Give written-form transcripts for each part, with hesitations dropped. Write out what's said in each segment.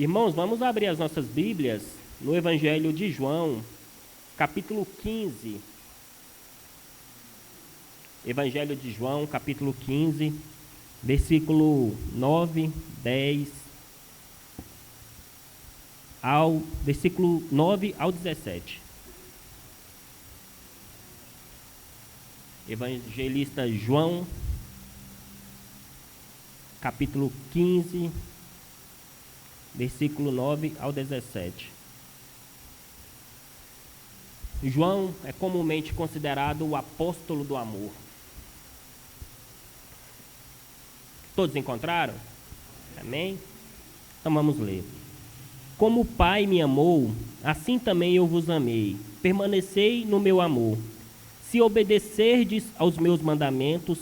Irmãos, vamos abrir as nossas Bíblias no Evangelho de João, capítulo 15. Evangelho de João, capítulo 15, versículo 9, 10, versículo 9 ao 17. Evangelista João, capítulo 15, versículo 9 ao 17. João é comumente considerado o apóstolo do amor. Todos encontraram? Amém? Então vamos ler. Como o Pai me amou, assim também eu vos amei. Permanecei no meu amor. Se obedecerdes aos meus mandamentos,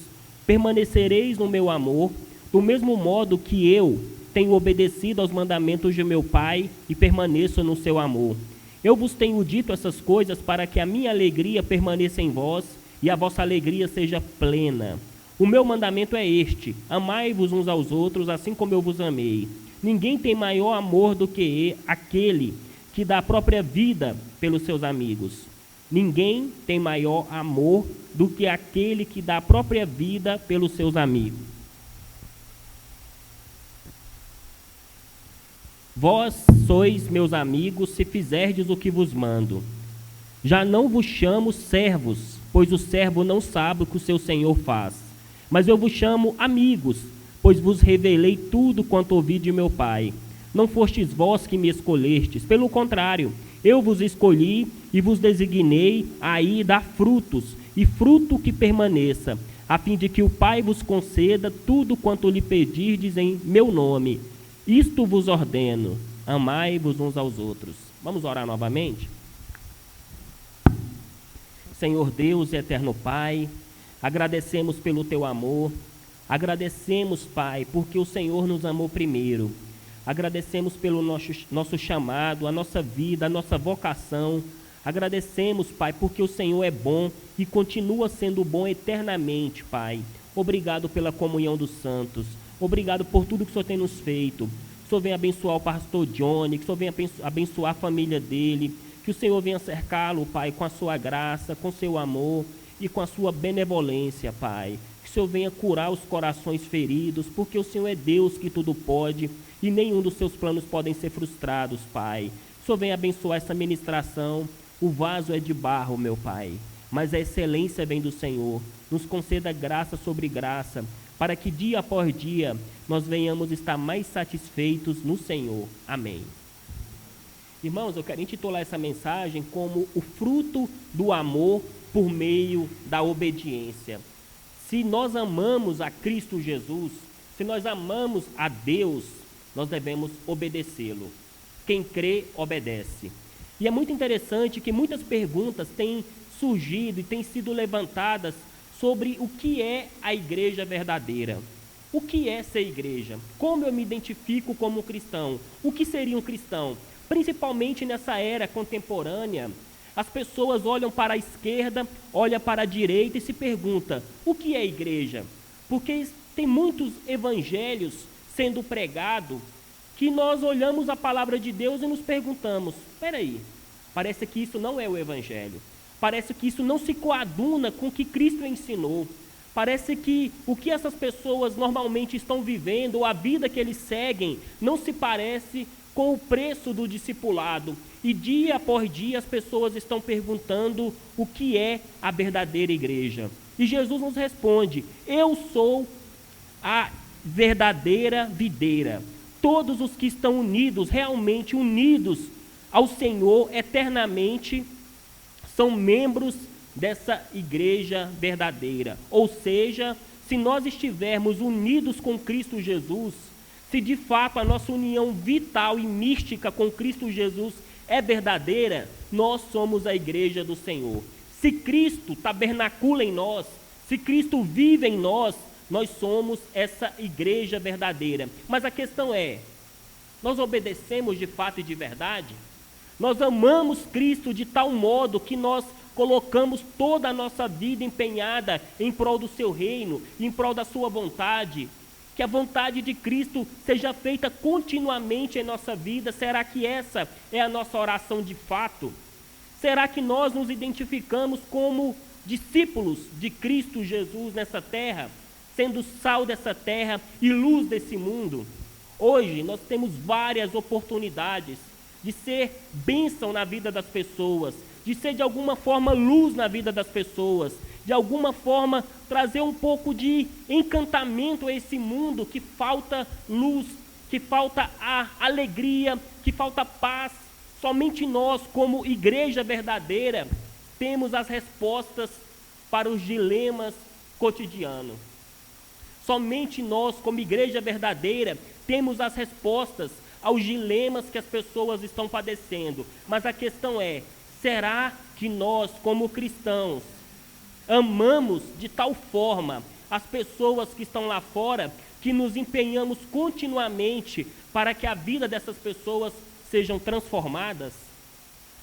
permanecereis no meu amor, do mesmo modo que eu tenho obedecido aos mandamentos de meu Pai e permaneço no seu amor. Eu vos tenho dito essas coisas para que a minha alegria permaneça em vós e a vossa alegria seja plena. O meu mandamento é este: amai-vos uns aos outros, assim como eu vos amei. Ninguém tem maior amor do que aquele que dá a própria vida pelos seus amigos. Ninguém tem maior amor do que aquele que dá a própria vida pelos seus amigos. Vós sois meus amigos se fizerdes o que vos mando. Já não vos chamo servos, pois o servo não sabe o que o seu senhor faz. Mas eu vos chamo amigos, pois vos revelei tudo quanto ouvi de meu Pai. Não fostes vós que me escolhestes, pelo contrário, eu vos escolhi e vos designei a ir dar frutos, e fruto que permaneça, a fim de que o Pai vos conceda tudo quanto lhe pedirdes em meu nome. Isto vos ordeno, amai-vos uns aos outros. Vamos orar novamente? Senhor Deus e eterno Pai, agradecemos pelo teu amor, agradecemos, Pai, porque o Senhor nos amou primeiro. Agradecemos pelo nosso chamado, a nossa vida, a nossa vocação. Agradecemos, Pai, porque o Senhor é bom e continua sendo bom eternamente, Pai. Obrigado pela comunhão dos santos. Obrigado por tudo que o Senhor tem nos feito. Que o Senhor venha abençoar o pastor Johnny, que o Senhor venha abençoar a família dele, que o Senhor venha cercá-lo, Pai, com a sua graça, com o seu amor e com a sua benevolência, Pai. Que o Senhor venha curar os corações feridos, porque o Senhor é Deus que tudo pode e nenhum dos seus planos podem ser frustrados, Pai. Que o Senhor venha abençoar essa ministração. O vaso é de barro, meu Pai, mas a excelência vem do Senhor. Nos conceda graça sobre graça, para que dia após dia nós venhamos estar mais satisfeitos no Senhor. Amém. Irmãos, eu quero intitular essa mensagem como o fruto do amor por meio da obediência. Se nós amamos a Cristo Jesus, se nós amamos a Deus, nós devemos obedecê-lo. Quem crê, obedece. E é muito interessante que muitas perguntas têm surgido e têm sido levantadas sobre o que é a igreja verdadeira. O que é ser igreja? Como eu me identifico como cristão? O que seria um cristão? Principalmente nessa era contemporânea, as pessoas olham para a esquerda, olham para a direita e se perguntam: o que é igreja? Porque tem muitos evangelhos sendo pregados que nós olhamos a palavra de Deus e nos perguntamos: espera aí, parece que isso não é o evangelho. Parece que isso não se coaduna com o que Cristo ensinou. Parece que o que essas pessoas normalmente estão vivendo, ou a vida que eles seguem, não se parece com o preço do discipulado. E dia após dia as pessoas estão perguntando o que é a verdadeira igreja. E Jesus nos responde: eu sou a verdadeira videira. Todos os que estão unidos, realmente unidos ao Senhor eternamente, são membros dessa igreja verdadeira. Ou seja, se nós estivermos unidos com Cristo Jesus, se de fato a nossa união vital e mística com Cristo Jesus é verdadeira, nós somos a igreja do Senhor. Se Cristo tabernacula em nós, se Cristo vive em nós, nós somos essa igreja verdadeira. Mas a questão é: nós obedecemos de fato e de verdade? Nós amamos Cristo de tal modo que nós colocamos toda a nossa vida empenhada em prol do seu reino, em prol da sua vontade, que a vontade de Cristo seja feita continuamente em nossa vida? Será que essa é a nossa oração de fato? Será que nós nos identificamos como discípulos de Cristo Jesus nessa terra, sendo sal dessa terra e luz desse mundo? Hoje nós temos várias oportunidades de ser bênção na vida das pessoas, de ser de alguma forma luz na vida das pessoas, de alguma forma trazer um pouco de encantamento a esse mundo que falta luz, que falta a alegria, que falta paz. Somente nós, como igreja verdadeira, temos as respostas para os dilemas cotidianos. Somente nós, como igreja verdadeira, temos as respostas aos dilemas que as pessoas estão padecendo. Mas a questão é, será que nós, como cristãos, amamos de tal forma as pessoas que estão lá fora, que nos empenhamos continuamente para que a vida dessas pessoas sejam transformadas?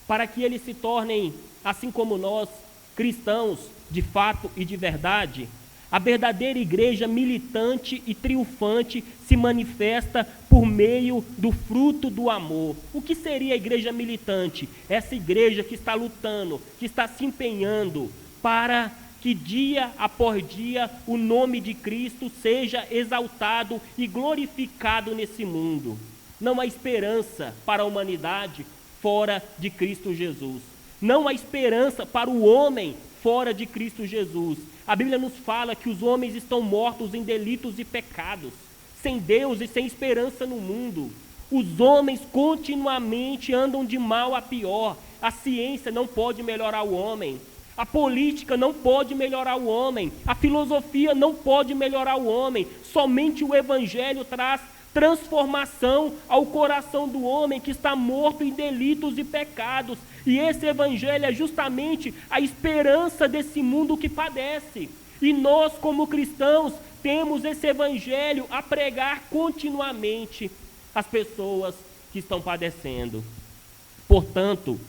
Para que eles se tornem, assim como nós, cristãos de fato e de verdade? A verdadeira igreja militante e triunfante se manifesta por meio do fruto do amor. O que seria a igreja militante? Essa igreja que está lutando, que está se empenhando para que dia após dia o nome de Cristo seja exaltado e glorificado nesse mundo. Não há esperança para a humanidade fora de Cristo Jesus. Não há esperança para o homem fora de Cristo Jesus. A Bíblia nos fala que os homens estão mortos em delitos e pecados, sem Deus e sem esperança no mundo. Os homens continuamente andam de mal a pior. A ciência não pode melhorar o homem. A política não pode melhorar o homem. A filosofia não pode melhorar o homem. Somente o Evangelho traz transformação ao coração do homem que está morto em delitos e pecados. E esse Evangelho é justamente a esperança desse mundo que padece. E nós, como cristãos, temos esse Evangelho a pregar continuamente às pessoas que estão padecendo. Portanto,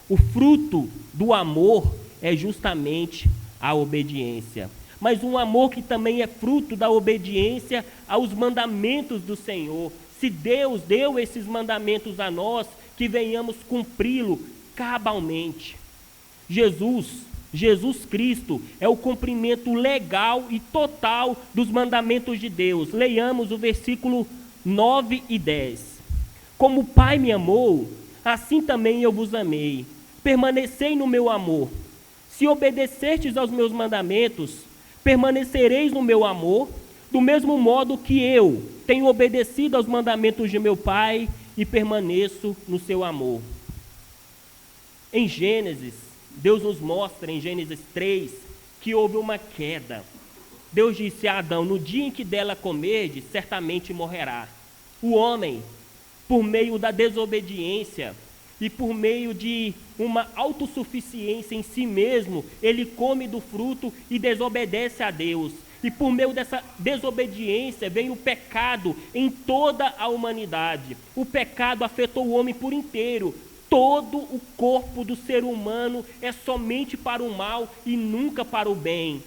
o fruto do amor é justamente a obediência. Mas um amor que também é fruto da obediência aos mandamentos do Senhor. Se Deus deu esses mandamentos a nós, que venhamos cumpri-lo cabalmente. Jesus Cristo é o cumprimento legal e total dos mandamentos de Deus. Leiamos o versículo 9 e 10. Como o Pai me amou, assim também eu vos amei. Permanecei no meu amor. Se obedecerdes aos meus mandamentos, permanecereis no meu amor, do mesmo modo que eu tenho obedecido aos mandamentos de meu Pai e permaneço no seu amor. Em Gênesis, Deus nos mostra, em Gênesis 3, que houve uma queda. Deus disse a Adão: no dia em que dela comerdes, certamente morrerá. O homem, por meio da desobediência e por meio de uma autossuficiência em si mesmo, ele come do fruto e desobedece a Deus. E por meio dessa desobediência vem o pecado em toda a humanidade. O pecado afetou o homem por inteiro. Todo o corpo do ser humano é somente para o mal e nunca para o bem.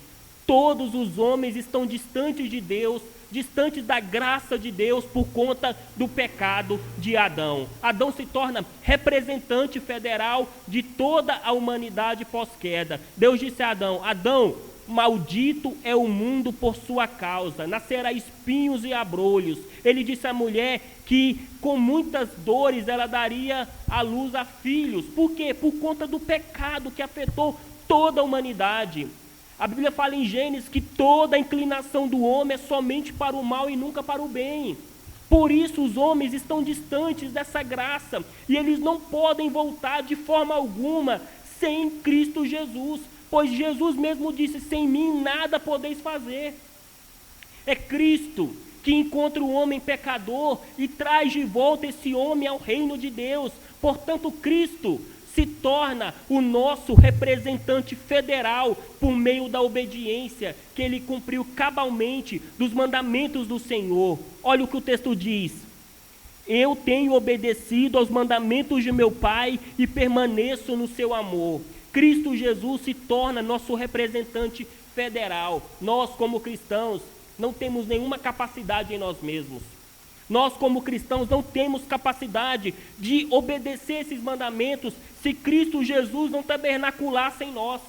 Todos os homens estão distantes de Deus, distantes da graça de Deus por conta do pecado de Adão. Adão se torna representante federal de toda a humanidade pós-queda. Deus disse a Adão: Adão, maldito é o mundo por sua causa, nascerá espinhos e abrolhos. Ele disse à mulher que com muitas dores ela daria à luz a filhos. Por quê? Por conta do pecado que afetou toda a humanidade. A Bíblia fala em Gênesis que toda a inclinação do homem é somente para o mal e nunca para o bem. Por isso os homens estão distantes dessa graça e eles não podem voltar de forma alguma sem Cristo Jesus, pois Jesus mesmo disse: sem mim nada podeis fazer. É Cristo que encontra o homem pecador e traz de volta esse homem ao reino de Deus. Portanto, Cristo se torna o nosso representante federal por meio da obediência que ele cumpriu cabalmente dos mandamentos do Senhor. Olha o que o texto diz: eu tenho obedecido aos mandamentos de meu Pai e permaneço no seu amor. Cristo Jesus se torna nosso representante federal. Nós, como cristãos, não temos nenhuma capacidade em nós mesmos. Nós, como cristãos, não temos capacidade de obedecer esses mandamentos se Cristo Jesus não tabernaculasse em nós.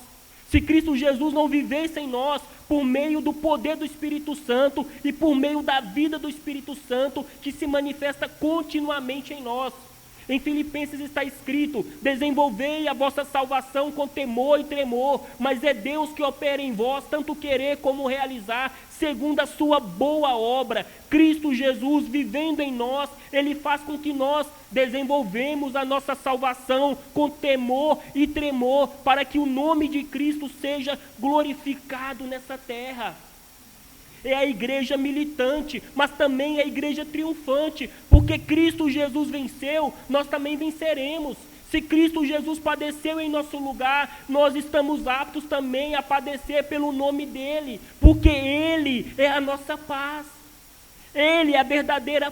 Se Cristo Jesus não vivesse em nós por meio do poder do Espírito Santo e por meio da vida do Espírito Santo que se manifesta continuamente em nós. Em Filipenses está escrito: desenvolvei a vossa salvação com temor e tremor, mas é Deus que opera em vós, tanto querer como realizar, segundo a sua boa obra. Cristo Jesus vivendo em nós, Ele faz com que nós desenvolvemos a nossa salvação com temor e tremor, para que o nome de Cristo seja glorificado nessa terra. É a igreja militante, mas também é a igreja triunfante, porque Cristo Jesus venceu, nós também venceremos. Se Cristo Jesus padeceu em nosso lugar, nós estamos aptos também a padecer pelo nome dEle, porque Ele é a nossa paz. Ele é a verdadeira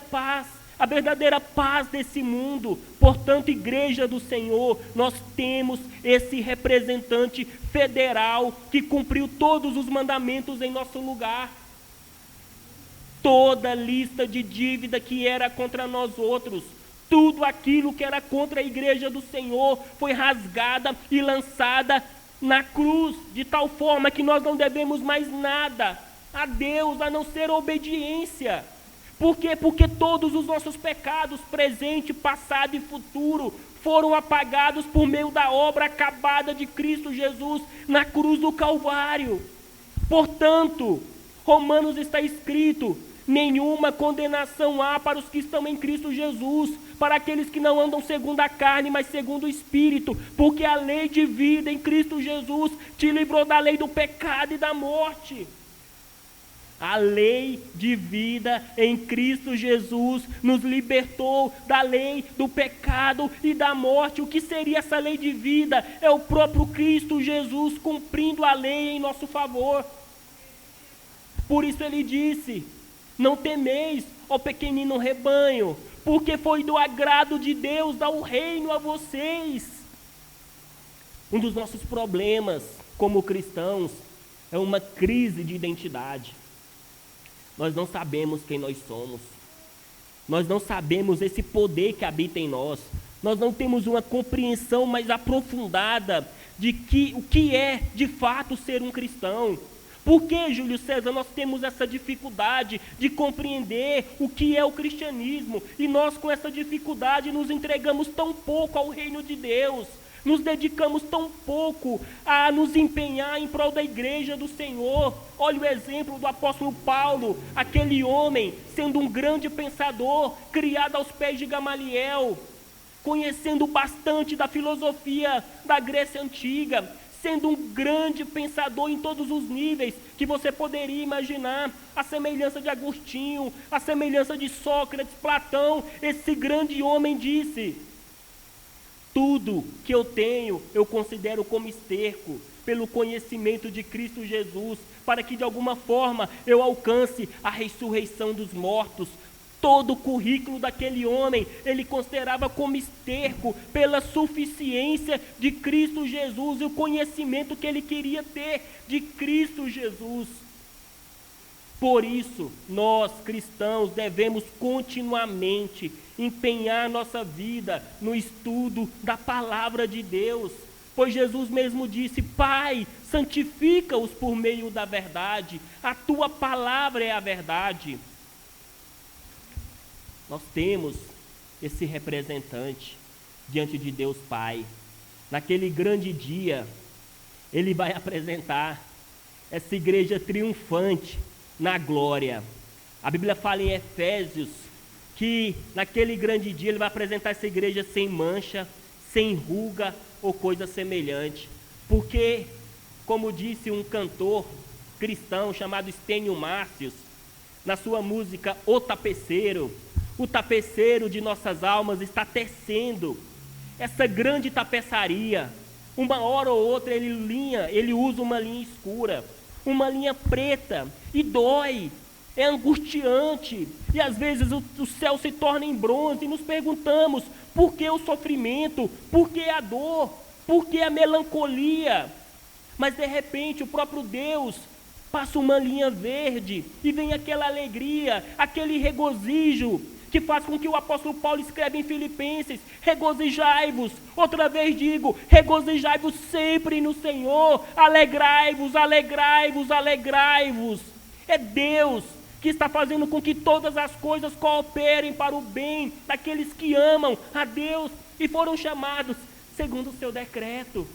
paz desse mundo. Portanto, igreja do Senhor, nós temos esse representante federal que cumpriu todos os mandamentos em nosso lugar. Toda lista de dívida que era contra nós outros, tudo aquilo que era contra a igreja do Senhor, foi rasgada e lançada na cruz, de tal forma que nós não devemos mais nada a Deus, a não ser obediência. Por quê? Porque todos os nossos pecados, presente, passado e futuro, foram apagados por meio da obra acabada de Cristo Jesus na cruz do Calvário. Portanto, Romanos está escrito: nenhuma condenação há para os que estão em Cristo Jesus, para aqueles que não andam segundo a carne, mas segundo o Espírito, porque a lei de vida em Cristo Jesus te livrou da lei do pecado e da morte. A lei de vida em Cristo Jesus nos libertou da lei do pecado e da morte. O que seria essa lei de vida? É o próprio Cristo Jesus cumprindo a lei em nosso favor. Por isso ele disse: não temeis, ó pequenino rebanho, porque foi do agrado de Deus dar o reino a vocês. Um dos nossos problemas como cristãos é uma crise de identidade. Nós não sabemos quem nós somos. Nós não sabemos esse poder que habita em nós. Nós não temos uma compreensão mais aprofundada de o que é de fato ser um cristão. Por que, Júlio César, nós temos essa dificuldade de compreender o que é o cristianismo? E nós, com essa dificuldade, nos entregamos tão pouco ao reino de Deus, nos dedicamos tão pouco a nos empenhar em prol da igreja do Senhor. Olha o exemplo do apóstolo Paulo, aquele homem, sendo um grande pensador, criado aos pés de Gamaliel, conhecendo bastante da filosofia da Grécia Antiga, sendo um grande pensador em todos os níveis que você poderia imaginar, a semelhança de Agostinho, a semelhança de Sócrates, Platão. Esse grande homem disse: tudo que eu tenho, eu considero como esterco, pelo conhecimento de Cristo Jesus, para que de alguma forma eu alcance a ressurreição dos mortos. Todo o currículo daquele homem, ele considerava como esterco pela suficiência de Cristo Jesus e o conhecimento que ele queria ter de Cristo Jesus. Por isso, nós cristãos devemos continuamente empenhar nossa vida no estudo da palavra de Deus, pois Jesus mesmo disse: Pai, santifica-os por meio da verdade, a tua palavra é a verdade. Nós temos esse representante diante de Deus Pai. Naquele grande dia, Ele vai apresentar essa igreja triunfante na glória. A Bíblia fala em Efésios que naquele grande dia Ele vai apresentar essa igreja sem mancha, sem ruga ou coisa semelhante. Porque, como disse um cantor cristão chamado Estênio Márcios, na sua música O tapeceiro de nossas almas está tecendo essa grande tapeçaria. Uma hora ou outra ele usa uma linha escura, uma linha preta, e dói, é angustiante, e às vezes o céu se torna em bronze, e nos perguntamos: por que o sofrimento? Por que a dor? Por que a melancolia? Mas de repente o próprio Deus Passa uma linha verde e vem aquela alegria, aquele regozijo, que faz com que o apóstolo Paulo escreve em Filipenses: regozijai-vos, outra vez digo, regozijai-vos sempre no Senhor, alegrai-vos, alegrai-vos, alegrai-vos. É Deus que está fazendo com que todas as coisas cooperem para o bem daqueles que amam a Deus e foram chamados segundo o seu decreto.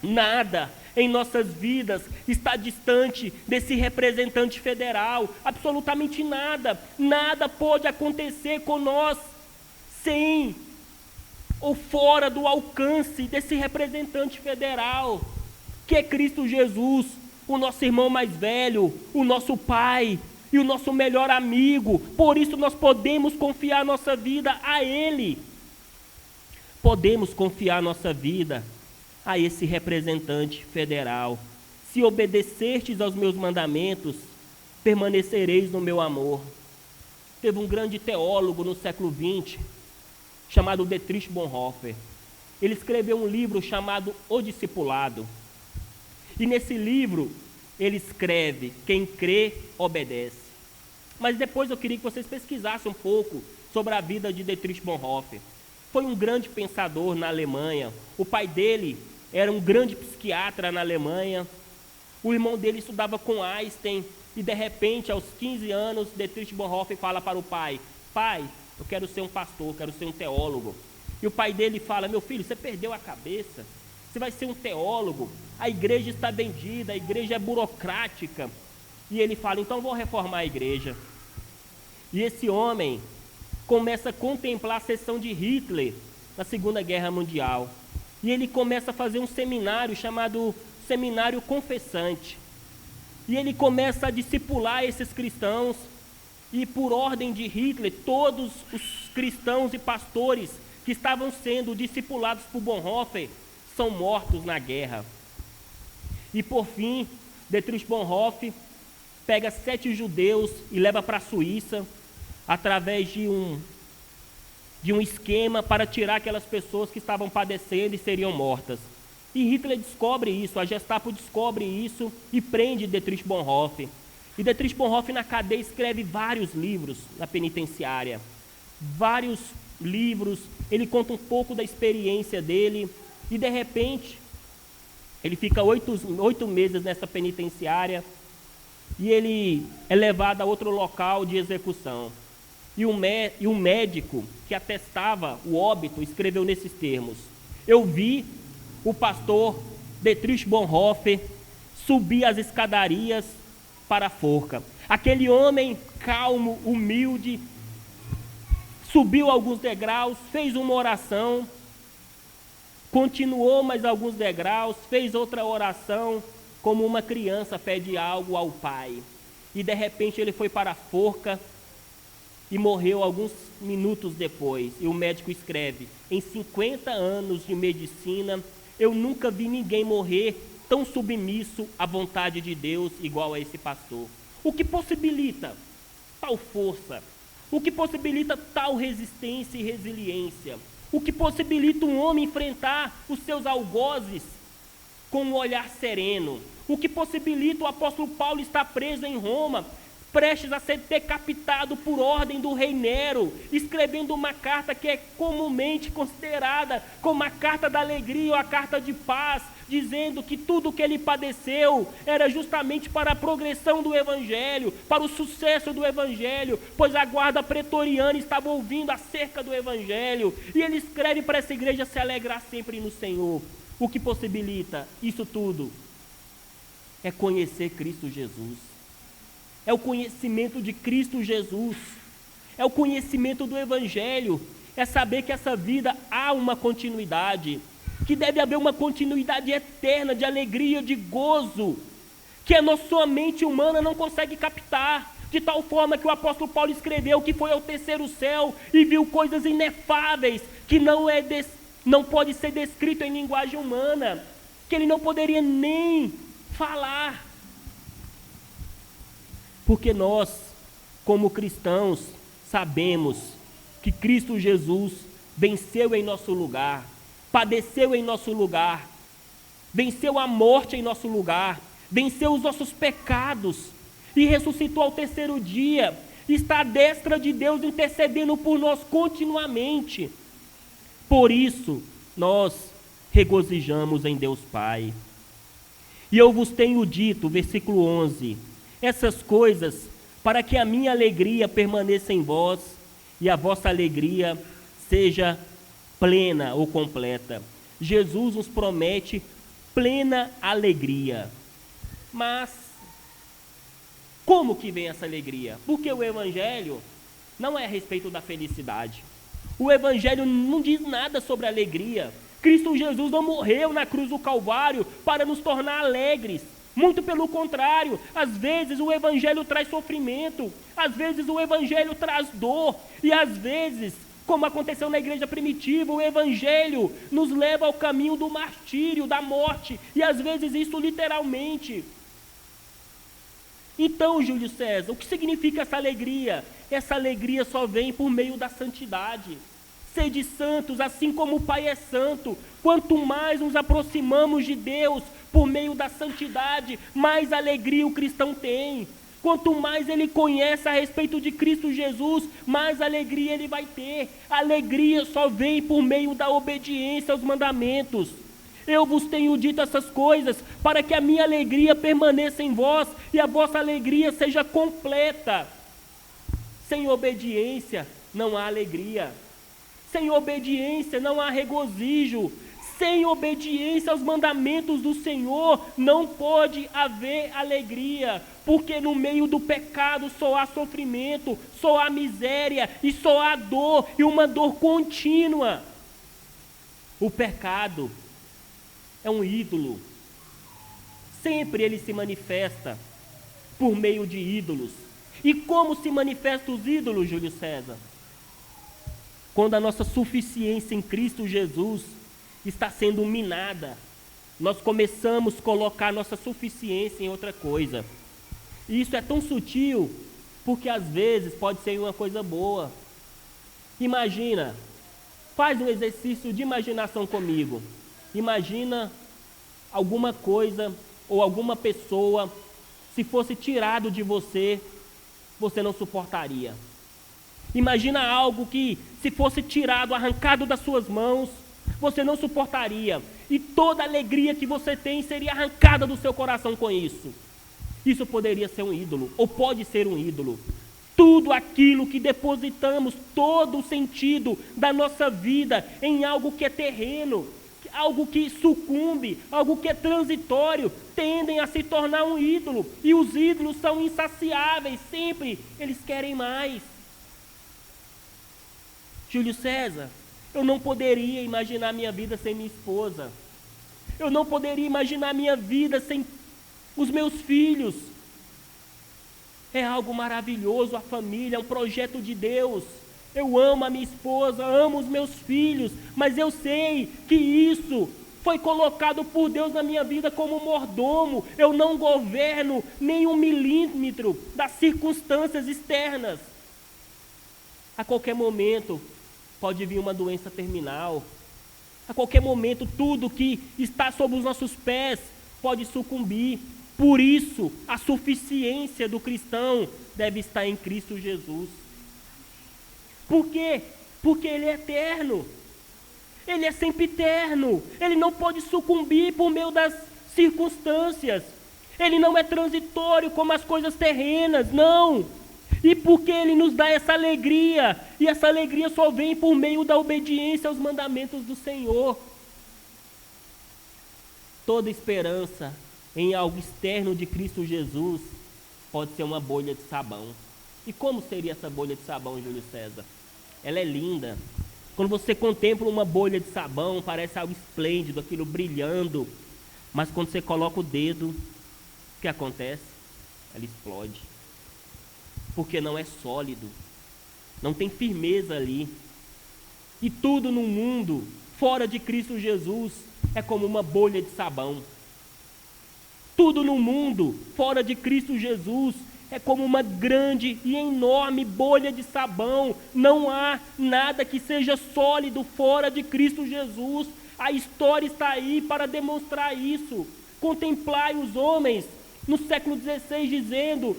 Nada em nossas vidas está distante desse representante federal, absolutamente nada. Nada pode acontecer com nós sem ou fora do alcance desse representante federal, que é Cristo Jesus, o nosso irmão mais velho, o nosso pai e o nosso melhor amigo. Por isso nós podemos confiar nossa vida a Ele. Podemos confiar nossa vida a esse representante federal. Se obedecerdes aos meus mandamentos, permanecereis no meu amor. Teve um grande teólogo no século XX, chamado Dietrich Bonhoeffer. Ele escreveu um livro chamado O Discipulado. E nesse livro, ele escreve: quem crê, obedece. Mas depois eu queria que vocês pesquisassem um pouco sobre a vida de Dietrich Bonhoeffer. Foi um grande pensador na Alemanha. O pai dele era um grande psiquiatra na Alemanha. O irmão dele estudava com Einstein. E de repente, aos 15 anos, Dietrich Bonhoeffer fala para o pai: pai, eu quero ser um pastor, quero ser um teólogo. E o pai dele fala: meu filho, você perdeu a cabeça. Você vai ser um teólogo. A igreja está vendida, a igreja é burocrática. E ele fala: então vou reformar a igreja. E esse homem começa a contemplar a ascensão de Hitler na Segunda Guerra Mundial. E ele começa a fazer um seminário chamado Seminário Confessante. E ele começa a discipular esses cristãos. E por ordem de Hitler, todos os cristãos e pastores que estavam sendo discipulados por Bonhoeffer são mortos na guerra. E por fim, Dietrich Bonhoeffer pega 7 judeus e leva para a Suíça, através de um esquema para tirar aquelas pessoas que estavam padecendo e seriam mortas. E Hitler descobre isso, a Gestapo descobre isso e prende Dietrich Bonhoeffer. E Dietrich Bonhoeffer na cadeia escreve vários livros na penitenciária. Vários livros, ele conta um pouco da experiência dele e de repente ele fica 8 meses nessa penitenciária e ele é levado a outro local de execução. E o médico que atestava o óbito escreveu nesses termos: eu vi o pastor Dietrich Bonhoeffer subir as escadarias para a forca. Aquele homem calmo, humilde, subiu alguns degraus, fez uma oração, continuou mais alguns degraus, fez outra oração, como uma criança pede algo ao pai. E de repente ele foi para a forca e morreu alguns minutos depois. E o médico escreve: em 50 anos de medicina, eu nunca vi ninguém morrer tão submisso à vontade de Deus igual a esse pastor. O que possibilita tal força? O que possibilita tal resistência e resiliência? O que possibilita um homem enfrentar os seus algozes com um olhar sereno? O que possibilita o apóstolo Paulo estar preso em Roma, prestes a ser decapitado por ordem do rei Nero, escrevendo uma carta que é comumente considerada como a carta da alegria ou a carta de paz, dizendo que tudo o que ele padeceu era justamente para a progressão do Evangelho, para o sucesso do Evangelho, pois a guarda pretoriana estava ouvindo acerca do Evangelho, e ele escreve para essa igreja se alegrar sempre no Senhor. O que possibilita isso tudo é conhecer Cristo Jesus. É o conhecimento de Cristo Jesus, é o conhecimento do Evangelho, é saber que essa vida há uma continuidade, que deve haver uma continuidade eterna de alegria, de gozo, que a nossa mente humana não consegue captar, de tal forma que o apóstolo Paulo escreveu que foi ao terceiro céu e viu coisas inefáveis, que não pode ser descrito em linguagem humana, que ele não poderia nem falar. Porque nós, como cristãos, sabemos que Cristo Jesus venceu em nosso lugar, padeceu em nosso lugar, venceu a morte em nosso lugar, venceu os nossos pecados e ressuscitou ao terceiro dia, está à destra de Deus intercedendo por nós continuamente. Por isso, nós regozijamos em Deus Pai. E eu vos tenho dito, versículo 11, essas coisas para que a minha alegria permaneça em vós e a vossa alegria seja plena ou completa. Jesus nos promete plena alegria. Mas como que vem essa alegria? Porque o Evangelho não é a respeito da felicidade. O Evangelho não diz nada sobre alegria. Cristo Jesus não morreu na cruz do Calvário para nos tornar alegres. Muito pelo contrário, às vezes o Evangelho traz sofrimento, às vezes o Evangelho traz dor, e às vezes, como aconteceu na igreja primitiva, o Evangelho nos leva ao caminho do martírio, da morte, e às vezes isso literalmente. Então, Júlio César, o que significa essa alegria? Essa alegria só vem por meio da santidade. Sede santos, assim como o Pai é santo. Quanto mais nos aproximamos de Deus por meio da santidade, mais alegria o cristão tem. Quanto mais ele conhece a respeito de Cristo Jesus, mais alegria ele vai ter. A alegria só vem por meio da obediência aos mandamentos. Eu vos tenho dito essas coisas para que a minha alegria permaneça em vós e a vossa alegria seja completa. Sem obediência não há alegria. Sem obediência não há regozijo. Sem obediência aos mandamentos do Senhor não pode haver alegria, porque no meio do pecado só há sofrimento, só há miséria e só há dor, e uma dor contínua. O pecado é um ídolo. Sempre ele se manifesta por meio de ídolos. E como se manifestam os ídolos, Júlio César? Quando a nossa suficiência em Cristo Jesus está sendo minada, nós começamos a colocar nossa suficiência em outra coisa. E isso é tão sutil, porque às vezes pode ser uma coisa boa. Imagina, faz um exercício de imaginação comigo. Imagina alguma coisa ou alguma pessoa, se fosse tirado de você, você não suportaria. Imagina algo que, se fosse tirado, arrancado das suas mãos, você não suportaria. E toda a alegria que você tem seria arrancada do seu coração com isso. Isso poderia ser um ídolo, ou pode ser um ídolo. Tudo aquilo que depositamos, todo o sentido da nossa vida em algo que é terreno, algo que sucumbe, algo que é transitório, tendem a se tornar um ídolo. E os ídolos são insaciáveis, sempre eles querem mais. Júlio César, eu não poderia imaginar minha vida sem minha esposa. Eu não poderia imaginar minha vida sem os meus filhos. É algo maravilhoso, a família, é um projeto de Deus. Eu amo a minha esposa, amo os meus filhos, mas eu sei que isso foi colocado por Deus na minha vida como mordomo. Eu não governo nem 1 milímetro das circunstâncias externas. A qualquer momento pode vir uma doença terminal. A qualquer momento tudo que está sob os nossos pés pode sucumbir. Por isso, a suficiência do cristão deve estar em Cristo Jesus. Por quê? Porque Ele é eterno. Ele é sempre eterno. Ele não pode sucumbir por meio das circunstâncias. Ele não é transitório como as coisas terrenas, não. E porque Ele nos dá essa alegria, e essa alegria só vem por meio da obediência aos mandamentos do Senhor. Toda esperança em algo externo de Cristo Jesus pode ser uma bolha de sabão. E como seria essa bolha de sabão, Júlio César? Ela é linda. Quando você contempla uma bolha de sabão, parece algo esplêndido, aquilo brilhando. Mas quando você coloca o dedo, o que acontece? Ela explode. Porque não é sólido, não tem firmeza ali. E tudo no mundo, fora de Cristo Jesus, é como uma bolha de sabão. Tudo no mundo, fora de Cristo Jesus, é como uma grande e enorme bolha de sabão. Não há nada que seja sólido fora de Cristo Jesus. A história está aí para demonstrar isso. Contemplai os homens no século XVI, dizendo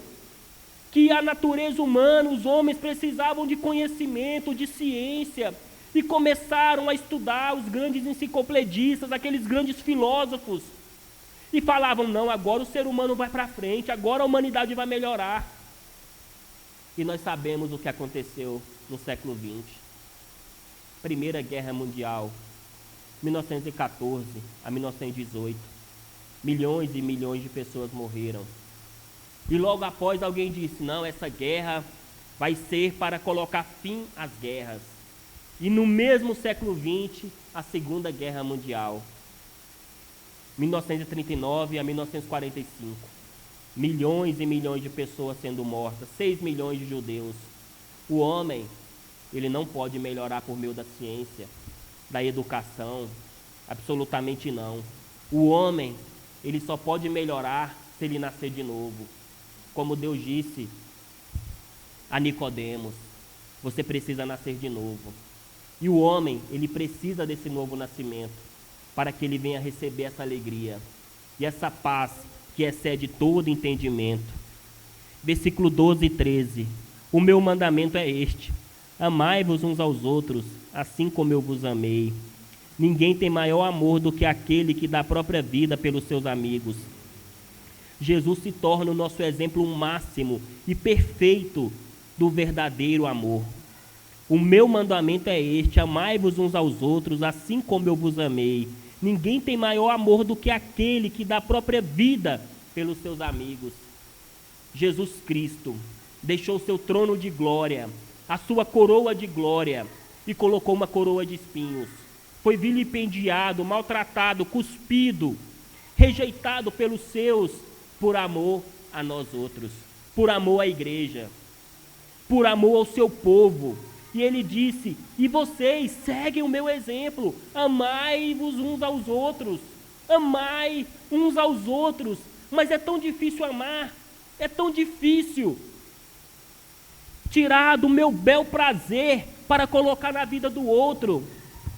que a natureza humana, os homens precisavam de conhecimento, de ciência, e começaram a estudar os grandes enciclopedistas, aqueles grandes filósofos, e falavam, não, agora o ser humano vai para frente, agora a humanidade vai melhorar. E nós sabemos o que aconteceu no século XX. Primeira Guerra Mundial, 1914 a 1918. Milhões e milhões de pessoas morreram. E logo após alguém disse, não, essa guerra vai ser para colocar fim às guerras. E no mesmo século XX, a Segunda Guerra Mundial, 1939 a 1945. Milhões e milhões de pessoas sendo mortas, 6 milhões de judeus. O homem, ele não pode melhorar por meio da ciência, da educação, absolutamente não. O homem, ele só pode melhorar se ele nascer de novo. Como Deus disse a Nicodemos, você precisa nascer de novo. E o homem, ele precisa desse novo nascimento, para que ele venha receber essa alegria e essa paz que excede todo entendimento. Versículo 12 e 13. O meu mandamento é este: amai-vos uns aos outros, assim como eu vos amei. Ninguém tem maior amor do que aquele que dá a própria vida pelos seus amigos. Jesus se torna o nosso exemplo máximo e perfeito do verdadeiro amor. O meu mandamento é este: amai-vos uns aos outros, assim como eu vos amei. Ninguém tem maior amor do que aquele que dá a própria vida pelos seus amigos. Jesus Cristo deixou o seu trono de glória, a sua coroa de glória, e colocou uma coroa de espinhos. Foi vilipendiado, maltratado, cuspido, rejeitado pelos seus, por amor a nós outros, por amor à igreja, por amor ao seu povo. E ele disse, e vocês seguem o meu exemplo, amai-vos uns aos outros, amai uns aos outros. Mas é tão difícil amar, é tão difícil tirar do meu bel prazer para colocar na vida do outro.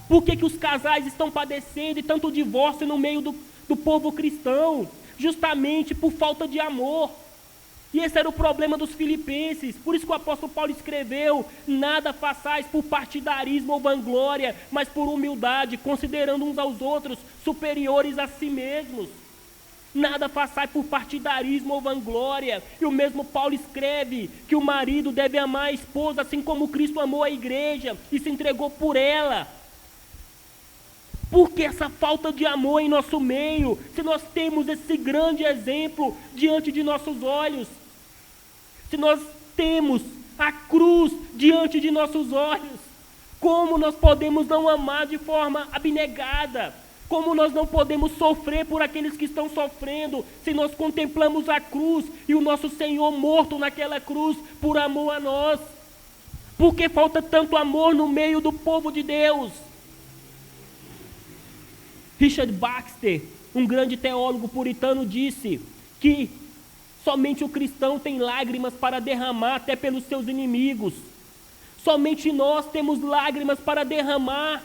Por que os casais estão padecendo e tanto divórcio no meio do povo cristão? Justamente por falta de amor. E esse era o problema dos filipenses. Por isso que o apóstolo Paulo escreveu, nada façais por partidarismo ou vanglória, mas por humildade, considerando uns aos outros superiores a si mesmos. Nada façais por partidarismo ou vanglória. E o mesmo Paulo escreve que o marido deve amar a esposa, assim como Cristo amou a igreja e se entregou por ela. Por que essa falta de amor em nosso meio, se nós temos esse grande exemplo diante de nossos olhos? Se nós temos a cruz diante de nossos olhos, como nós podemos não amar de forma abnegada? Como nós não podemos sofrer por aqueles que estão sofrendo, se nós contemplamos a cruz e o nosso Senhor morto naquela cruz por amor a nós? Por que falta tanto amor no meio do povo de Deus? Richard Baxter, um grande teólogo puritano, disse que somente o cristão tem lágrimas para derramar até pelos seus inimigos. Somente nós temos lágrimas para derramar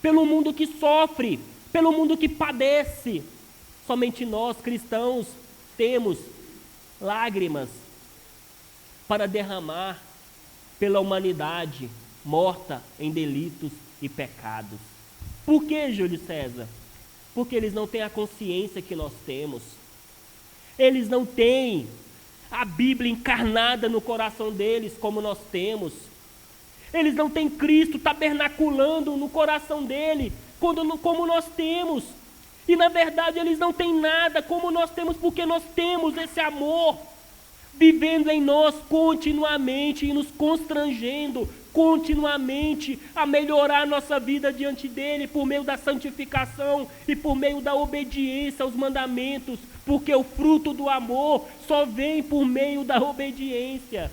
pelo mundo que sofre, pelo mundo que padece. Somente nós, cristãos, temos lágrimas para derramar pela humanidade morta em delitos e pecados. Por que, Júlio César? Porque eles não têm a consciência que nós temos. Eles não têm a Bíblia encarnada no coração deles como nós temos. Eles não têm Cristo tabernaculando no coração dele como nós temos. E na verdade eles não têm nada como nós temos, porque nós temos esse amor vivendo em nós continuamente e nos constrangendo continuamente a melhorar nossa vida diante dele por meio da santificação e por meio da obediência aos mandamentos, porque o fruto do amor só vem por meio da obediência.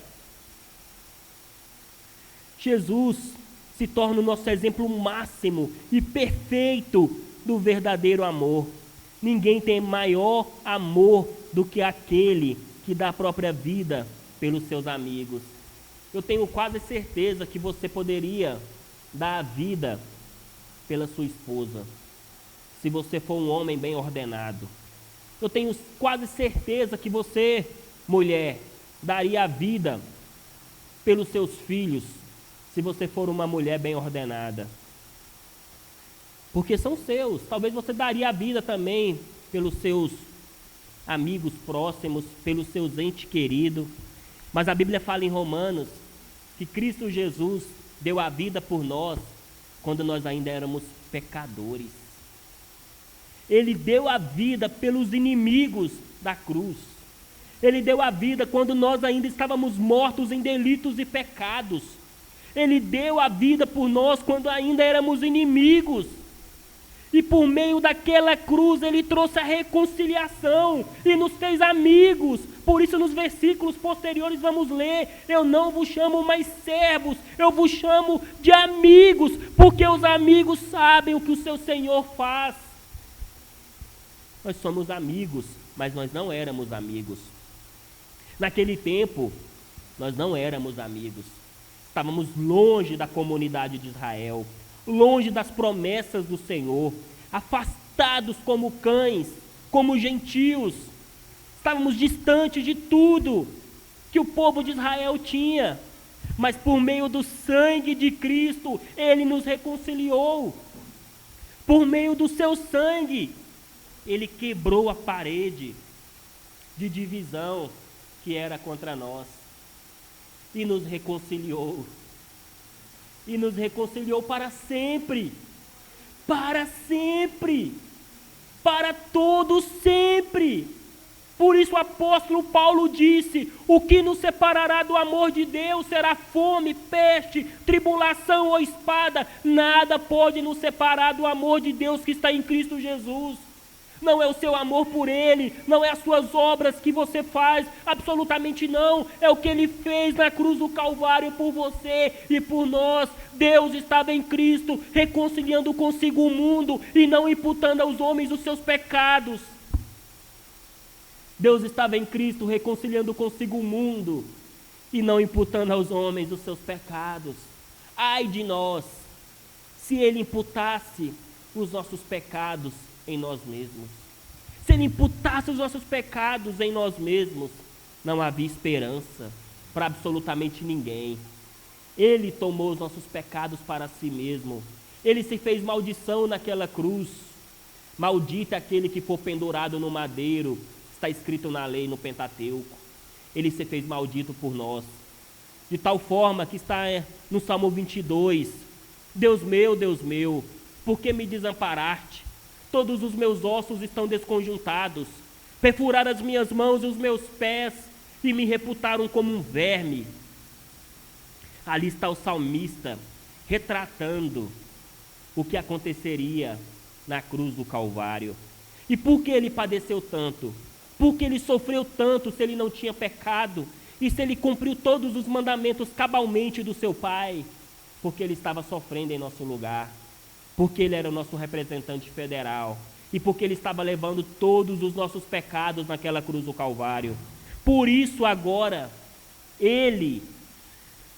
Jesus se torna o nosso exemplo máximo e perfeito do verdadeiro amor. Ninguém tem maior amor do que aquele que dá a própria vida pelos seus amigos. Eu tenho quase certeza que você poderia dar a vida pela sua esposa, se você for um homem bem ordenado. Eu tenho quase certeza que você, mulher, daria a vida pelos seus filhos, se você for uma mulher bem ordenada. Porque são seus. Talvez você daria a vida também pelos seus amigos próximos, pelos seus entes queridos. Mas a Bíblia fala em Romanos que Cristo Jesus deu a vida por nós quando nós ainda éramos pecadores. Ele deu a vida pelos inimigos da cruz. Ele deu a vida quando nós ainda estávamos mortos em delitos e pecados. Ele deu a vida por nós quando ainda éramos inimigos. E por meio daquela cruz Ele trouxe a reconciliação e nos fez amigos. Por isso nos versículos posteriores vamos ler: eu não vos chamo mais servos, eu vos chamo de amigos, porque os amigos sabem o que o seu Senhor faz. Nós somos amigos, mas nós não éramos amigos. Naquele tempo, nós não éramos amigos. Estávamos longe da comunidade de Israel, longe das promessas do Senhor, afastados como cães, como gentios. Estávamos distantes de tudo que o povo de Israel tinha. Mas por meio do sangue de Cristo, Ele nos reconciliou. Por meio do seu sangue, Ele quebrou a parede de divisão que era contra nós e nos reconciliou. E nos reconciliou para sempre, para sempre, para todo sempre. Por isso o apóstolo Paulo disse: o que nos separará do amor de Deus será fome, peste, tribulação ou espada. Nada pode nos separar do amor de Deus que está em Cristo Jesus. Não é o seu amor por Ele, não é as suas obras que você faz, absolutamente não. É o que Ele fez na cruz do Calvário por você e por nós. Deus estava em Cristo, reconciliando consigo o mundo e não imputando aos homens os seus pecados. Deus estava em Cristo, reconciliando consigo o mundo e não imputando aos homens os seus pecados. Ai de nós, se Ele imputasse os nossos pecados em nós mesmos. Se Ele imputasse os nossos pecados em nós mesmos, não havia esperança para absolutamente ninguém. Ele tomou os nossos pecados para si mesmo. Ele se fez maldição naquela cruz. Maldito é aquele que for pendurado no madeiro, está escrito na lei, no Pentateuco. Ele se fez maldito por nós. De tal forma que está no Salmo 22, Deus meu, por que me desamparaste? Todos os meus ossos estão desconjuntados. Perfuraram as minhas mãos e os meus pés e me reputaram como um verme. Ali está o salmista retratando o que aconteceria na cruz do Calvário. E por que ele padeceu tanto? Por que ele sofreu tanto se ele não tinha pecado? E se ele cumpriu todos os mandamentos cabalmente do seu Pai? Porque ele estava sofrendo em nosso lugar. Porque Ele era o nosso representante federal e porque Ele estava levando todos os nossos pecados naquela cruz do Calvário. Por isso agora, Ele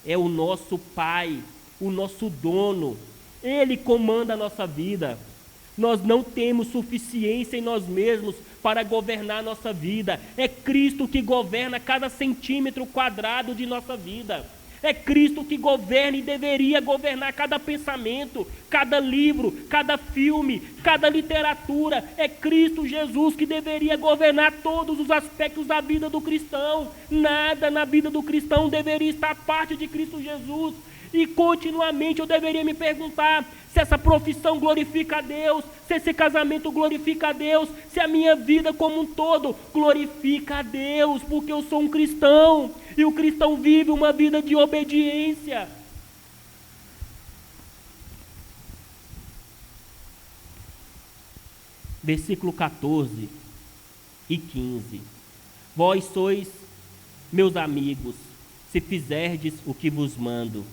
é o nosso Pai, o nosso dono. Ele comanda a nossa vida. Nós não temos suficiência em nós mesmos para governar a nossa vida. É Cristo que governa cada centímetro quadrado de nossa vida. É Cristo que governa e deveria governar cada pensamento, cada livro, cada filme, cada literatura. É Cristo Jesus que deveria governar todos os aspectos da vida do cristão. Nada na vida do cristão deveria estar à parte de Cristo Jesus. E continuamente eu deveria me perguntar se essa profissão glorifica a Deus, se esse casamento glorifica a Deus, se a minha vida como um todo glorifica a Deus, porque eu sou um cristão, e o cristão vive uma vida de obediência. Versículo 14 e 15. Vós sois meus amigos, se fizerdes o que vos mando.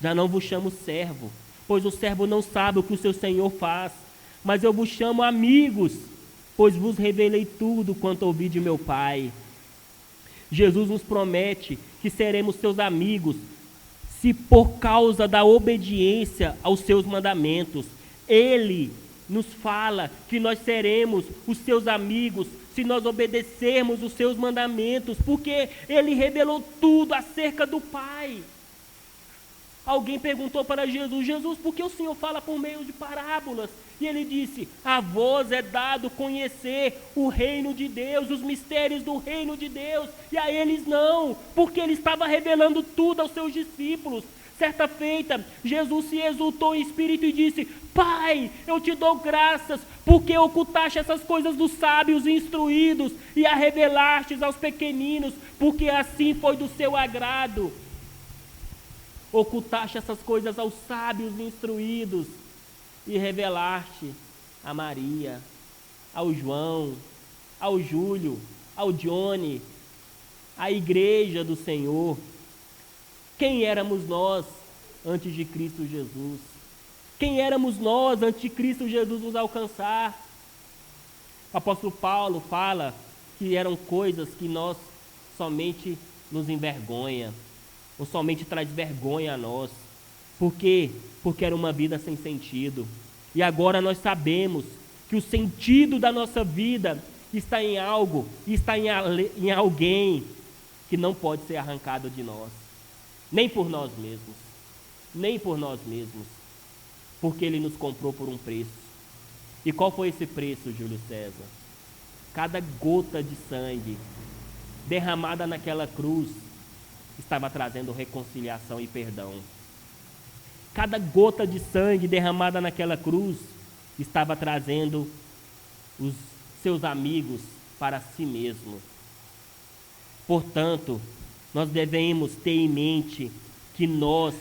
Já não vos chamo servo, pois o servo não sabe o que o seu senhor faz, mas eu vos chamo amigos, pois vos revelei tudo quanto ouvi de meu Pai. Jesus nos promete que seremos seus amigos, se por causa da obediência aos seus mandamentos, Ele nos fala que nós seremos os seus amigos se nós obedecermos os seus mandamentos, porque ele revelou tudo acerca do Pai. Alguém perguntou para Jesus: Jesus, por que o Senhor fala por meio de parábolas? E ele disse: a vós é dado conhecer o reino de Deus, os mistérios do reino de Deus, e a eles não, porque ele estava revelando tudo aos seus discípulos. Certa feita, Jesus se exultou em espírito e disse: Pai, eu te dou graças, porque ocultaste essas coisas dos sábios e instruídos, e a revelastes aos pequeninos, porque assim foi do seu agrado. Ocultaste essas coisas aos sábios e instruídos, e revelaste a Maria, ao João, ao Júlio, ao Johnny, à igreja do Senhor. Quem éramos nós antes de Cristo Jesus? Quem éramos nós antes de Cristo Jesus nos alcançar? O apóstolo Paulo fala que eram coisas que nós somente nos envergonha, ou somente traz vergonha a nós. Por quê? Porque era uma vida sem sentido. E agora nós sabemos que o sentido da nossa vida está em algo, está em alguém que não pode ser arrancado de nós. Nem por nós mesmos. Nem por nós mesmos. Porque ele nos comprou por um preço. E qual foi esse preço, Júlio César? Cada gota de sangue derramada naquela cruz estava trazendo reconciliação e perdão. Cada gota de sangue derramada naquela cruz estava trazendo os seus amigos para si mesmo. Portanto, nós devemos ter em mente que nós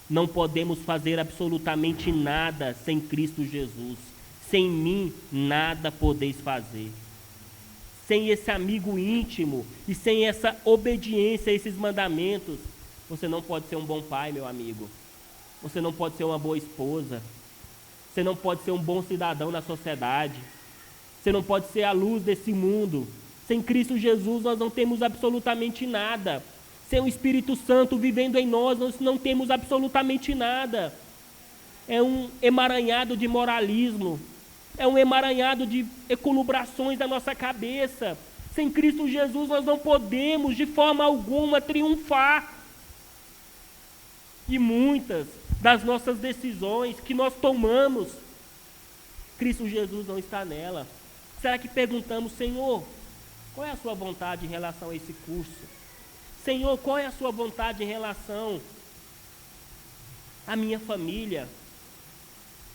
não podemos fazer absolutamente nada sem Cristo Jesus. Sem mim, nada podeis fazer. Sem esse amigo íntimo e sem essa obediência a esses mandamentos, você não pode ser um bom pai, meu amigo. Você não pode ser uma boa esposa. Você não pode ser um bom cidadão na sociedade. Você não pode ser a luz desse mundo. Sem Cristo Jesus, nós não temos absolutamente nada. Sem o Espírito Santo vivendo em nós, nós não temos absolutamente nada. É um emaranhado de moralismo. É um emaranhado de elucubrações da nossa cabeça. Sem Cristo Jesus, nós não podemos, de forma alguma, triunfar. E muitas das nossas decisões que nós tomamos, Cristo Jesus não está nela. Será que perguntamos: Senhor, qual é a sua vontade em relação a esse curso? Senhor, qual é a sua vontade em relação à minha família?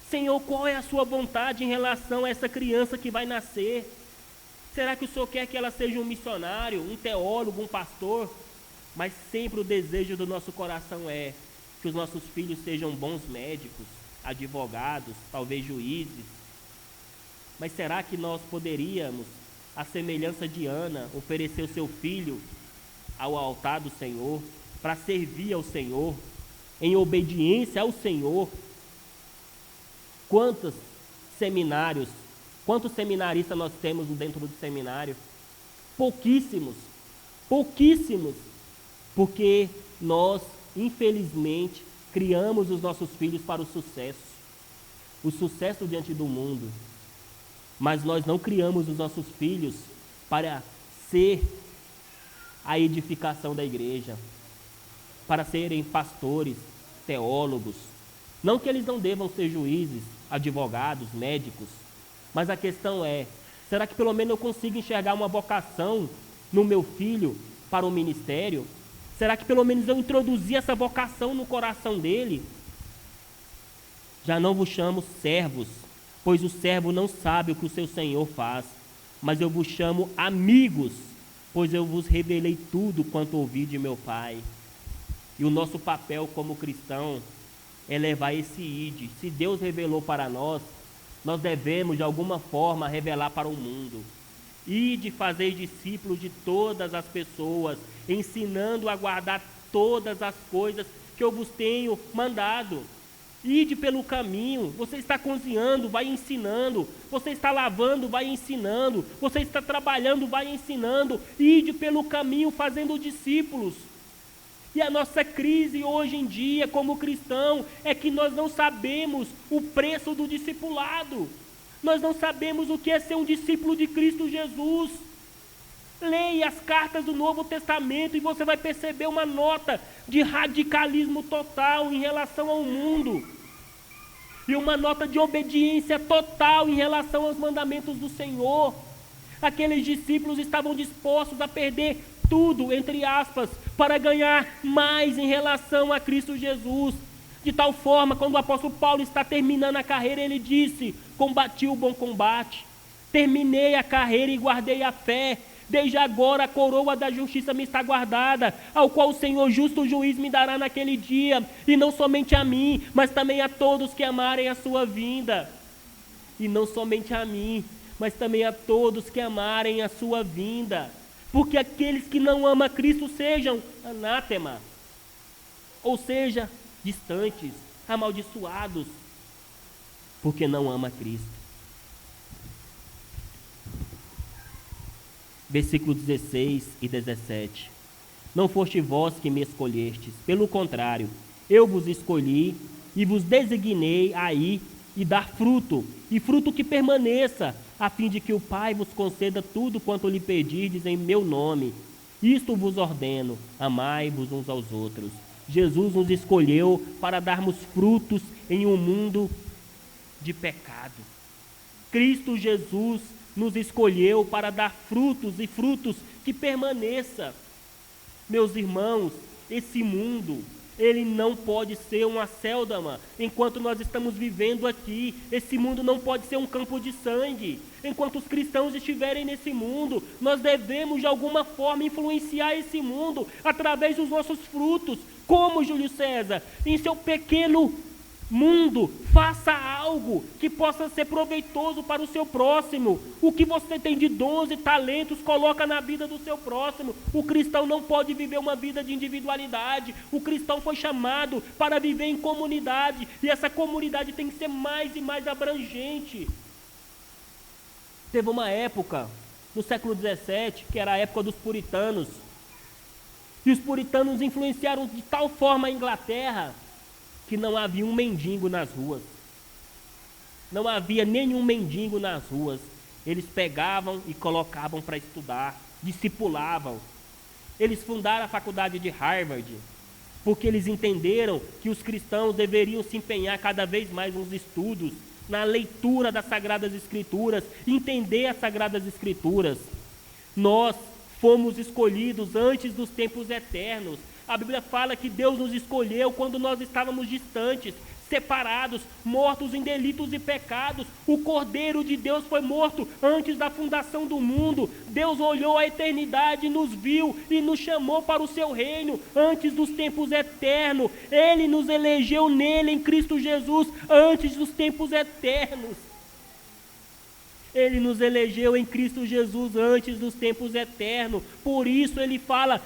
Senhor, qual é a sua vontade em relação a essa criança que vai nascer? Será que o Senhor quer que ela seja um missionário, um teólogo, um pastor? Mas sempre o desejo do nosso coração é que os nossos filhos sejam bons médicos, advogados, talvez juízes. Mas será que nós poderíamos, à semelhança de Ana, oferecer o seu filho ao altar do Senhor, para servir ao Senhor, em obediência ao Senhor? Quantos seminaristas nós temos dentro do seminário? Pouquíssimos, pouquíssimos, porque nós, infelizmente, criamos os nossos filhos para o sucesso diante do mundo, mas nós não criamos os nossos filhos para ser a edificação da igreja, para serem pastores, teólogos. Não que eles não devam ser juízes, advogados, médicos, mas a questão é: será que pelo menos eu consigo enxergar uma vocação no meu filho para o ministério? Será que pelo menos eu introduzi essa vocação no coração dele? Já não vos chamo servos, pois o servo não sabe o que o seu senhor faz, mas eu vos chamo amigos, pois eu vos revelei tudo quanto ouvi de meu Pai. E o nosso papel como cristão é levar esse ide. Se Deus revelou para nós, nós devemos de alguma forma revelar para o mundo. Ide fazer discípulos de todas as pessoas, ensinando a guardar todas as coisas que eu vos tenho mandado. Ide pelo caminho. Você está cozinhando, vai ensinando. Você está lavando, vai ensinando. Você está trabalhando, vai ensinando. Ide pelo caminho fazendo discípulos. E a nossa crise hoje em dia, como cristão, é que nós não sabemos o preço do discipulado. Nós não sabemos o que é ser um discípulo de Cristo Jesus. Leia as cartas do Novo Testamento e você vai perceber uma nota de radicalismo total em relação ao mundo. E uma nota de obediência total em relação aos mandamentos do Senhor. Aqueles discípulos estavam dispostos a perder tudo, entre aspas, para ganhar mais em relação a Cristo Jesus. De tal forma, quando o apóstolo Paulo está terminando a carreira, ele disse: combati o bom combate, terminei a carreira e guardei a fé. Desde agora a coroa da justiça me está guardada, ao qual o Senhor justo juiz me dará naquele dia, e não somente a mim, mas também a todos que amarem a sua vinda. E não somente a mim, mas também a todos que amarem a sua vinda. Porque aqueles que não amam a Cristo sejam anátema, ou seja, distantes, amaldiçoados, porque não ama a Cristo. Versículos 16 e 17. Não foste vós que me escolhestes, pelo contrário, eu vos escolhi e vos designei a ir e dar fruto, e fruto que permaneça, a fim de que o Pai vos conceda tudo quanto lhe pedirdes em meu nome. Isto vos ordeno, amai-vos uns aos outros. Jesus nos escolheu para darmos frutos em um mundo de pecado. Cristo Jesus nos escolheu para dar frutos e frutos que permaneça. Meus irmãos, esse mundo, ele não pode ser uma céldama enquanto nós estamos vivendo aqui. Esse mundo não pode ser um campo de sangue. Enquanto os cristãos estiverem nesse mundo, nós devemos de alguma forma influenciar esse mundo através dos nossos frutos. Como, Júlio César? Em seu pequeno mundo, faça algo que possa ser proveitoso para o seu próximo. O que você tem de dons e talentos, coloca na vida do seu próximo. O cristão não pode viver uma vida de individualidade. O cristão foi chamado para viver em comunidade, e essa comunidade tem que ser mais e mais abrangente. Teve uma época, no século XVII, que era a época dos puritanos, e os puritanos influenciaram de tal forma a Inglaterra que não havia um mendigo nas ruas. Não havia nenhum mendigo nas ruas. Eles pegavam e colocavam para estudar, discipulavam. Eles fundaram a faculdade de Harvard, porque eles entenderam que os cristãos deveriam se empenhar cada vez mais nos estudos, na leitura das Sagradas Escrituras, entender as Sagradas Escrituras. Nós fomos escolhidos antes dos tempos eternos. A Bíblia fala que Deus nos escolheu quando nós estávamos distantes, separados, mortos em delitos e pecados. O Cordeiro de Deus foi morto antes da fundação do mundo. Deus olhou a eternidade, nos viu e nos chamou para o seu reino antes dos tempos eternos. Ele nos elegeu nele, em Cristo Jesus, antes dos tempos eternos. Ele nos elegeu em Cristo Jesus antes dos tempos eternos. Por isso ele fala: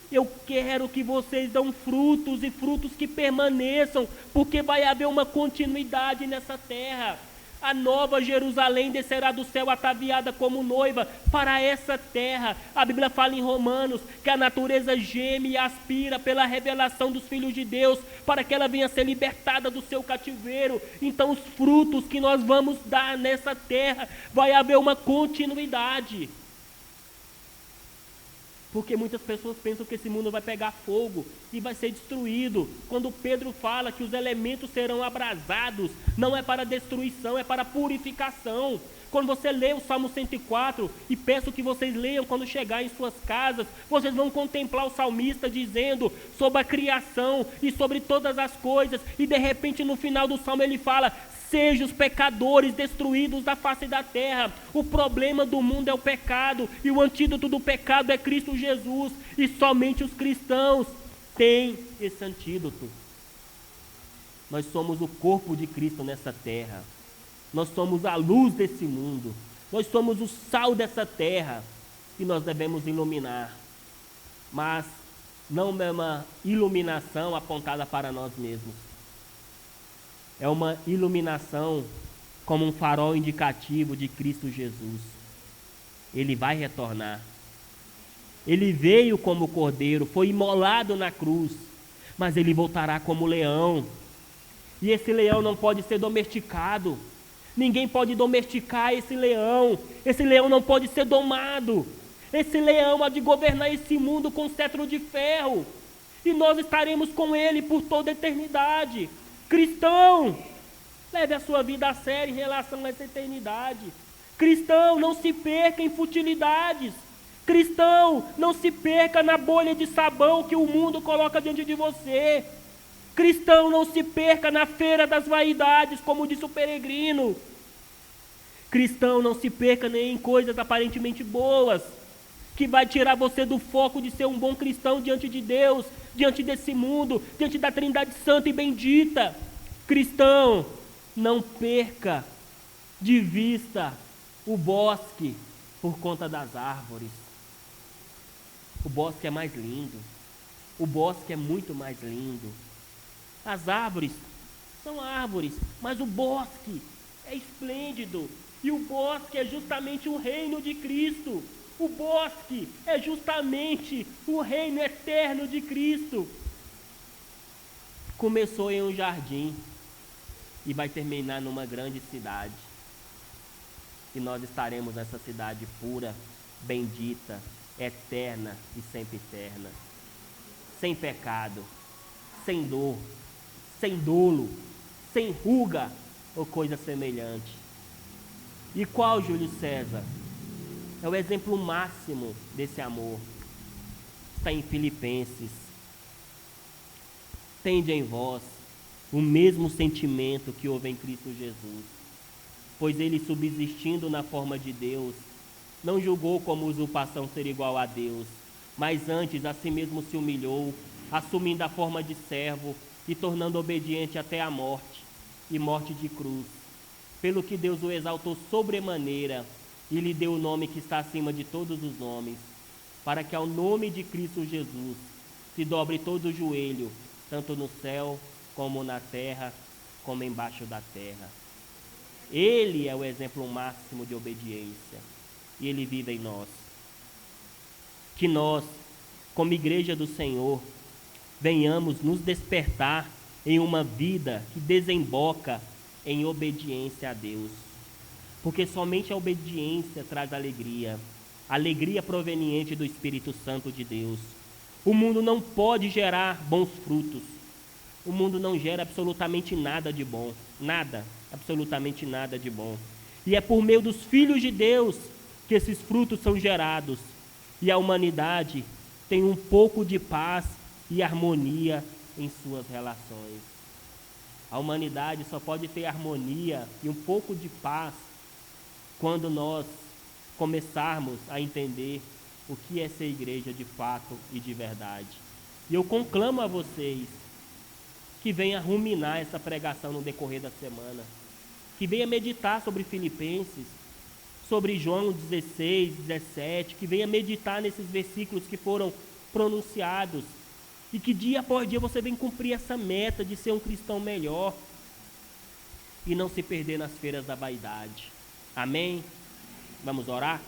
eu quero que vocês dão frutos e frutos que permaneçam, porque vai haver uma continuidade nessa terra. A nova Jerusalém descerá do céu ataviada como noiva para essa terra. A Bíblia fala em Romanos que a natureza geme e aspira pela revelação dos filhos de Deus, para que ela venha ser libertada do seu cativeiro. Então os frutos que nós vamos dar nessa terra, vai haver uma continuidade. Porque muitas pessoas pensam que esse mundo vai pegar fogo e vai ser destruído. Quando Pedro fala que os elementos serão abrasados, não é para destruição, é para purificação. Quando você lê o Salmo 104, e peço que vocês leiam quando chegar em suas casas, vocês vão contemplar o salmista dizendo sobre a criação e sobre todas as coisas, e de repente no final do salmo ele fala: sejam os pecadores destruídos da face da terra. O problema do mundo é o pecado, e o antídoto do pecado é Cristo Jesus, e somente os cristãos têm esse antídoto. Nós somos o corpo de Cristo nessa terra. Nós somos a luz desse mundo. Nós somos o sal dessa terra, e nós devemos iluminar. Mas não é uma iluminação apontada para nós mesmos. É uma iluminação como um farol indicativo de Cristo Jesus. Ele vai retornar. Ele veio como cordeiro, foi imolado na cruz, mas ele voltará como leão. E esse leão não pode ser domesticado. Ninguém pode domesticar esse leão. Esse leão não pode ser domado. Esse leão há de governar esse mundo com cetro de ferro. E nós estaremos com ele por toda a eternidade. Cristão, leve a sua vida a sério em relação a essa eternidade. Cristão, não se perca em futilidades. Cristão, não se perca na bolha de sabão que o mundo coloca diante de você. Cristão, não se perca na feira das vaidades, como disse o peregrino. Cristão, não se perca nem em coisas aparentemente boas, que vai tirar você do foco de ser um bom cristão diante de Deus, diante desse mundo, diante da Trindade Santa e Bendita. Cristão, não perca de vista o bosque por conta das árvores. O bosque é mais lindo. O bosque é muito mais lindo. As árvores são árvores, mas o bosque é esplêndido. E o bosque é justamente o reino de Cristo. O bosque é justamente o reino eterno de Cristo. Começou em um jardim e vai terminar numa grande cidade. E nós estaremos nessa cidade pura, bendita, eterna e sempre eterna. Sem pecado, sem dor, sem dolo, sem ruga ou coisa semelhante. E qual, Júlio César? É o exemplo máximo desse amor. Está em Filipenses. Tende em vós o mesmo sentimento que houve em Cristo Jesus, pois ele, subsistindo na forma de Deus, não julgou como usurpação ser igual a Deus, mas antes a si mesmo se humilhou, assumindo a forma de servo e tornando obediente até a morte, e morte de cruz. Pelo que Deus o exaltou sobremaneira e lhe deu o nome que está acima de todos os nomes, para que ao nome de Cristo Jesus se dobre todo o joelho, tanto no céu como na terra, como embaixo da terra. Ele é o exemplo máximo de obediência e ele vive em nós. Que nós, como igreja do Senhor, venhamos nos despertar em uma vida que desemboca em obediência a Deus. Porque somente a obediência traz alegria, alegria proveniente do Espírito Santo de Deus. O mundo não pode gerar bons frutos. O mundo não gera absolutamente nada de bom, nada, absolutamente nada de bom. E é por meio dos filhos de Deus que esses frutos são gerados. E a humanidade tem um pouco de paz e harmonia em suas relações. A humanidade só pode ter harmonia e um pouco de paz quando nós começarmos a entender o que é ser igreja de fato e de verdade. E eu conclamo a vocês que venha ruminar essa pregação no decorrer da semana, que venha meditar sobre Filipenses, sobre João 16, 17, que venha meditar nesses versículos que foram pronunciados, e que dia após dia você venha cumprir essa meta de ser um cristão melhor e não se perder nas feiras da vaidade. Amém? Vamos orar?